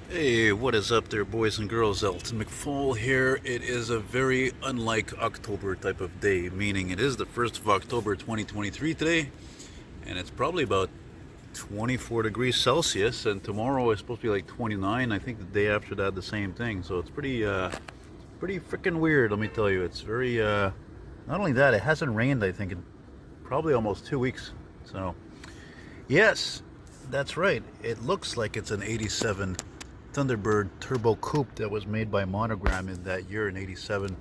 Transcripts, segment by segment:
Hey, what is up there, boys and girls? Elton McFall here. It is a very unlike October type of day, meaning it is the 1st of October 2023 today, and it's probably about 24 degrees Celsius, and tomorrow is supposed to be like 29. I think the day after that, the same thing. So it's pretty freaking weird, let me tell you. It's very, not only that, it hasn't rained, I think, in probably almost 2 weeks. So, yes, that's right. It looks like it's an 87 Thunderbird Turbo Coupe that was made by Monogram in that year in '87.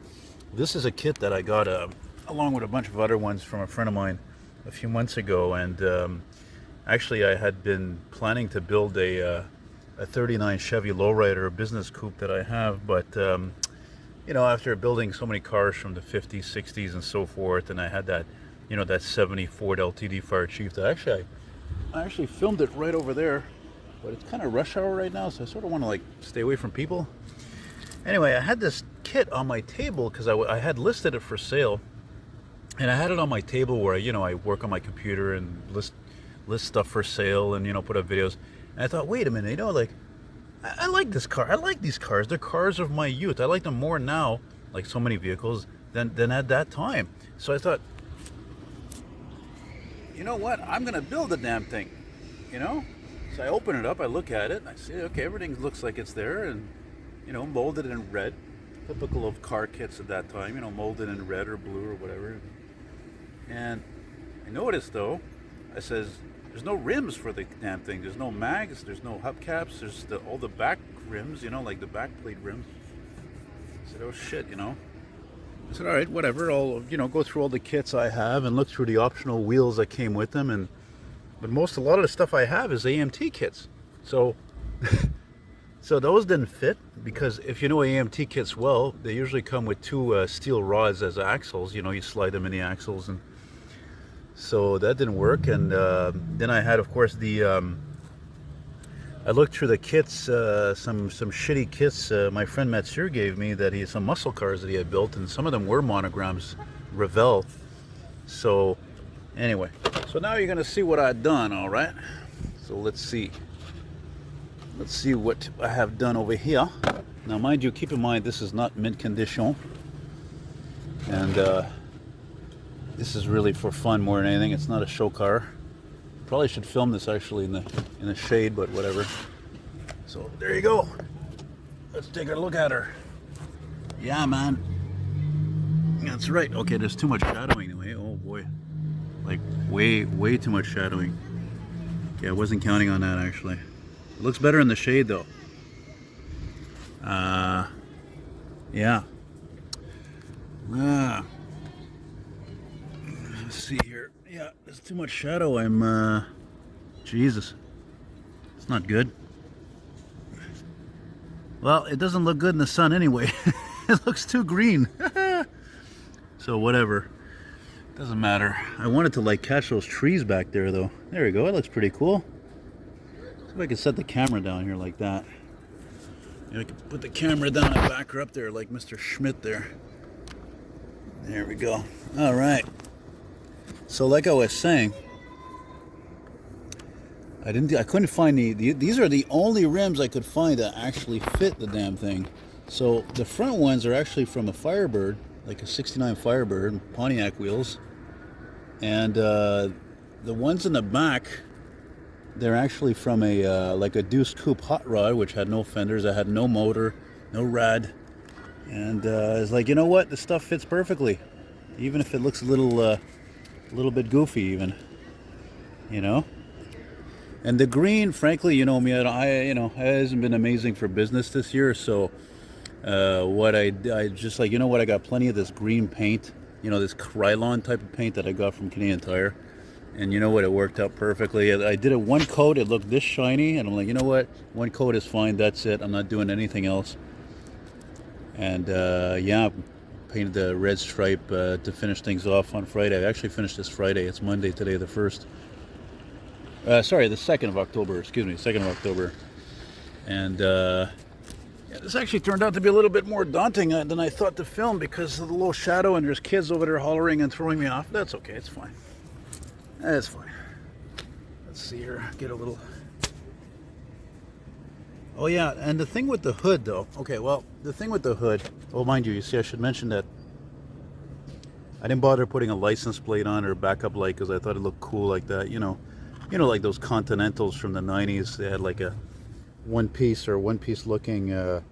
This is a kit that I got along with a bunch of other ones from a friend of mine a few months ago, and actually I had been planning to build a '39 Chevy Lowrider, a business coupe that I have, but after building so many cars from the '50s, '60s, and so forth, and I had that '70 Ford LTD Fire Chief that I actually filmed it right over there, but it's kind of rush hour right now, so I sort of want to like stay away from people. Anyway, I had this kit on my table because I had listed it for sale, and I had it on my table where I work on my computer and list stuff for sale and put up videos. And I thought, wait a minute, like I like this car. I like these cars. They're cars of my youth. I like them more now, like so many vehicles, than at that time. So I thought, you know what? I'm gonna build the damn thing. You know. So I open it up, I look at it, and I see, okay, everything looks like it's there, and, molded in red. Typical of car kits at that time, molded in red or blue or whatever. And I noticed, though, I says, there's no rims for the damn thing. There's no mags, there's no hubcaps, there's all the back rims, like the back plate rims. I said, oh shit, I said, all right, whatever, I'll, go through all the kits I have and look through the optional wheels that came with them, but a lot of the stuff I have is AMT kits. So so those didn't fit, because if you know AMT kits well, they usually come with two steel rods as axles. You slide them in the axles, and so that didn't work. And then I had, of course, I looked through the kits, some shitty kits my friend Matsur gave me, that some muscle cars that he had built, and some of them were Monograms Revell. So anyway, so now you're going to see what I've done, all right? So let's see. Let's see what I have done over here. Now, mind you, keep in mind, this is not mint condition. And this is really for fun more than anything. It's not a show car. Probably should film this actually in the shade, but whatever. So there you go. Let's take a look at her. Yeah, man. That's right. Okay, there's too much shadowing anyway. Oh boy. Like way too much shadowing. Yeah, I wasn't counting on that actually. It looks better in the shade though. Yeah. Let's see here. Yeah, there's too much shadow. Jesus. It's not good. Well, it doesn't look good in the sun anyway. It looks too green. So whatever. Doesn't matter. I wanted to catch those trees back there though. There we go. That looks pretty cool. See if I can set the camera down here like that. I can put the camera down and back her up there like Mr. Schmidt there. There we go. All right. So like I was saying, I couldn't find these are the only rims I could find that actually fit the damn thing. So the front ones are actually from a Firebird, like a '69 Firebird, Pontiac wheels. And the ones in the back, they're actually from a Deuce Coupe hot rod, which had no fenders, it had no motor, no rad. And it's like, you know what, this stuff fits perfectly, even if it looks a little bit goofy even, And the green, frankly, you know me, it hasn't been amazing for business this year. So what I just like, I got plenty of this green paint, this Krylon type of paint that I got from Canadian Tire. And you know what, it worked out perfectly. I did it one coat, it looked this shiny, and I'm like, you know what, one coat is fine, that's it, I'm not doing anything else. And yeah, painted the red stripe to finish things off on Friday. I actually finished this Friday. It's Monday today, the 1st. Sorry, the 2nd of October, excuse me, 2nd of October. And yeah, this actually turned out to be a little bit more daunting than I thought to film, because of the low shadow and there's kids over there hollering and throwing me off. That's okay, it's fine. That's fine. Let's see here, get a little... Oh yeah, and the thing with the hood though. Okay, well, the thing with the hood. Oh, mind you, you see, I should mention that I didn't bother putting a license plate on or a backup light because I thought it looked cool like that. Like those Continentals from the '90s. They had like a one-piece looking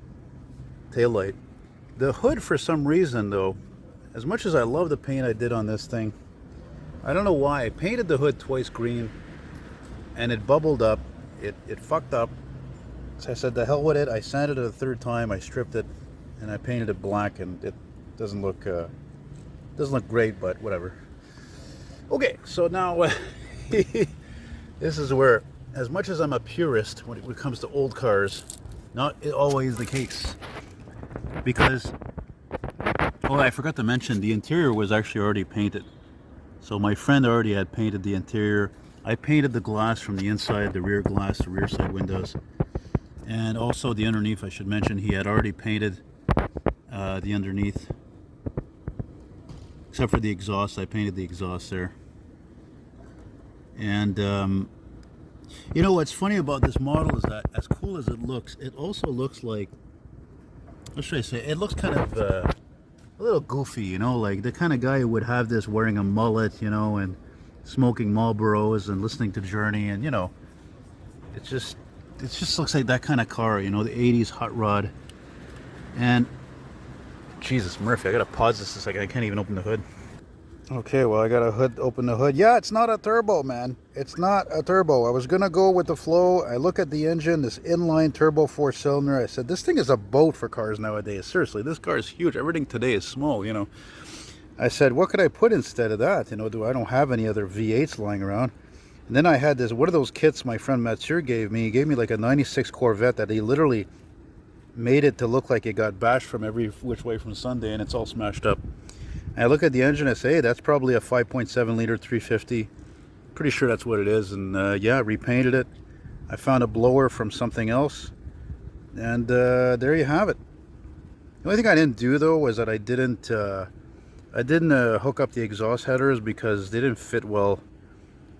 tail light. The hood, for some reason though, as much as I love the paint I did on this thing, I don't know why. I painted the hood twice green, and it bubbled up. It fucked up. So I said, the hell with it. I sanded it a third time. I stripped it, and I painted it black, and it doesn't look great, but whatever. Okay, so now this is where, as much as I'm a purist when it comes to old cars, not always the case. Because, oh, I forgot to mention, the interior was actually already painted. So my friend already had painted the interior. I painted the glass from the inside, the rear glass, the rear side windows. And also the underneath, I should mention, he had already painted the underneath. Except for the exhaust, I painted the exhaust there. And what's funny about this model is that, as cool as it looks, it also looks like, what should I say, it looks kind of a little goofy, like the kind of guy who would have this wearing a mullet, and smoking Marlboros and listening to Journey, and it just looks like that kind of car, the 80s hot rod. And Jesus, Murphy, I gotta pause this a second. I can't even open the hood. Okay, well, I gotta open the hood. Yeah, it's not a turbo, man. It's not a turbo. I was gonna go with the flow. I look at the engine, this inline turbo 4-cylinder. I said, this thing is a boat for cars nowadays. Seriously, this car is huge. Everything today is small, I said, what could I I don't have any other V8s lying around. And then I had one of those kits my friend Mathieu gave me. He gave me like a 96 Corvette that he literally made it to look like it got bashed from every which way from Sunday, and it's all smashed up. And I look at the engine, I say, hey, that's probably a 5.7 liter 350. Pretty sure that's what it is. And yeah, repainted it. I found a blower from something else. And there you have it. The only thing I didn't do though was that I didn't hook up the exhaust headers because they didn't fit well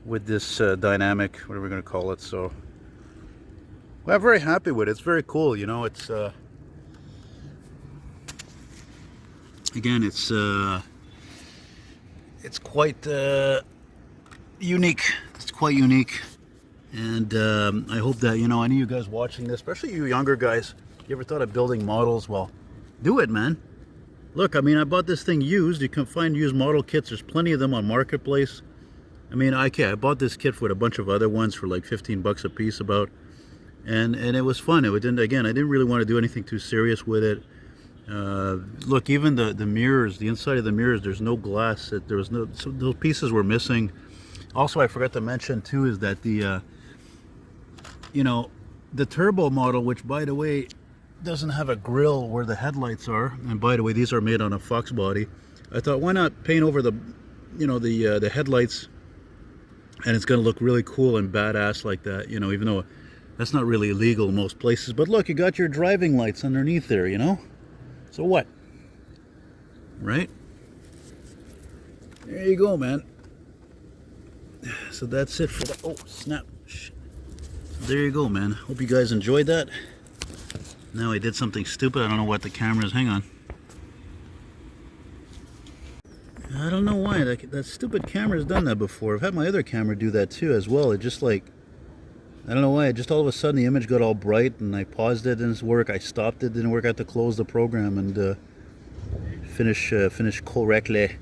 with this dynamic, whatever we're going to call it. So well, I'm very happy with it. It's very cool, it's again, it's quite unique. It's quite unique, and I hope that any of you guys watching this, especially you younger guys, you ever thought of building models? Well, do it, man. Look, I mean, I bought this thing used. You can find used model kits. There's plenty of them on Marketplace. I mean, I bought this kit with a bunch of other ones for like 15 bucks a piece about, and it was fun. I didn't really want to do anything too serious with it. Look, even the mirrors, the inside of the mirrors, there's no glass. Those pieces were missing. Also, I forgot to mention too is that the turbo model, which by the way doesn't have a grill where the headlights are, and by the way these are made on a Fox body. I thought, why not paint over the headlights, and it's going to look really cool and badass like that, even though that's not really illegal in most places. But look, you got your driving lights underneath there, so what, right? There you go, man. So that's it for that. Oh, snap. So there you go, man. Hope you guys enjoyed that. Now I did something stupid. I don't know what the camera is. Hang on. I don't know why that stupid camera's done that before. I've had my other camera do that too as well. It just like, I don't know why, just all of a sudden the image got all bright and I paused it, didn't work. I stopped it, didn't work. I had to close the program and finish correctly.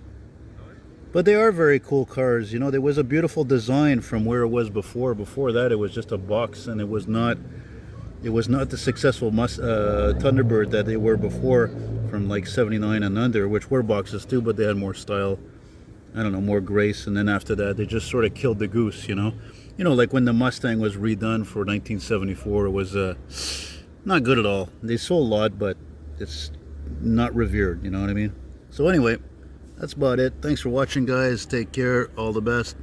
But they are very cool cars. There was a beautiful design from where it was before. Before that, it was just a box, and it was not the successful Thunderbird that they were before, from like 79 and under, which were boxes too, but they had more style, I don't know, more grace. And then after that, they just sort of killed the goose, like when the Mustang was redone for 1974, it was not good at all. They sold a lot, but it's not revered, you know what I mean? So anyway, that's about it. Thanks for watching, guys. Take care. All the best.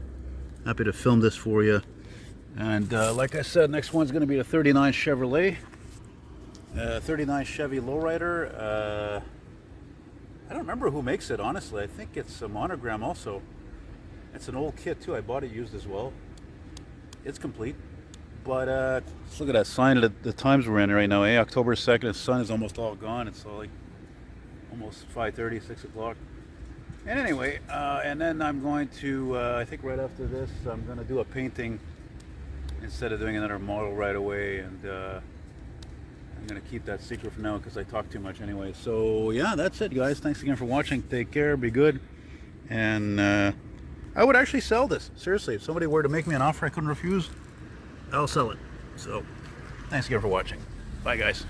Happy to film this for you. And like I said, next one's going to be the 39 Chevrolet. 39 Chevy Lowrider. I don't remember who makes it, honestly. I think it's a Monogram also. It's an old kit too. I bought it used as well. It's complete. But let's look at that sign of the times we're in right now. October 2nd, the sun is almost all gone. It's all like almost 5:30, 6 o'clock. And anyway, and then I'm going to, I think right after this, I'm going to do a painting instead of doing another model right away. And I'm going to keep that secret for now because I talk too much anyway. So yeah, that's it, guys. Thanks again for watching. Take care. Be good. And I would actually sell this. Seriously, if somebody were to make me an offer I couldn't refuse, I'll sell it. So thanks again for watching. Bye, guys.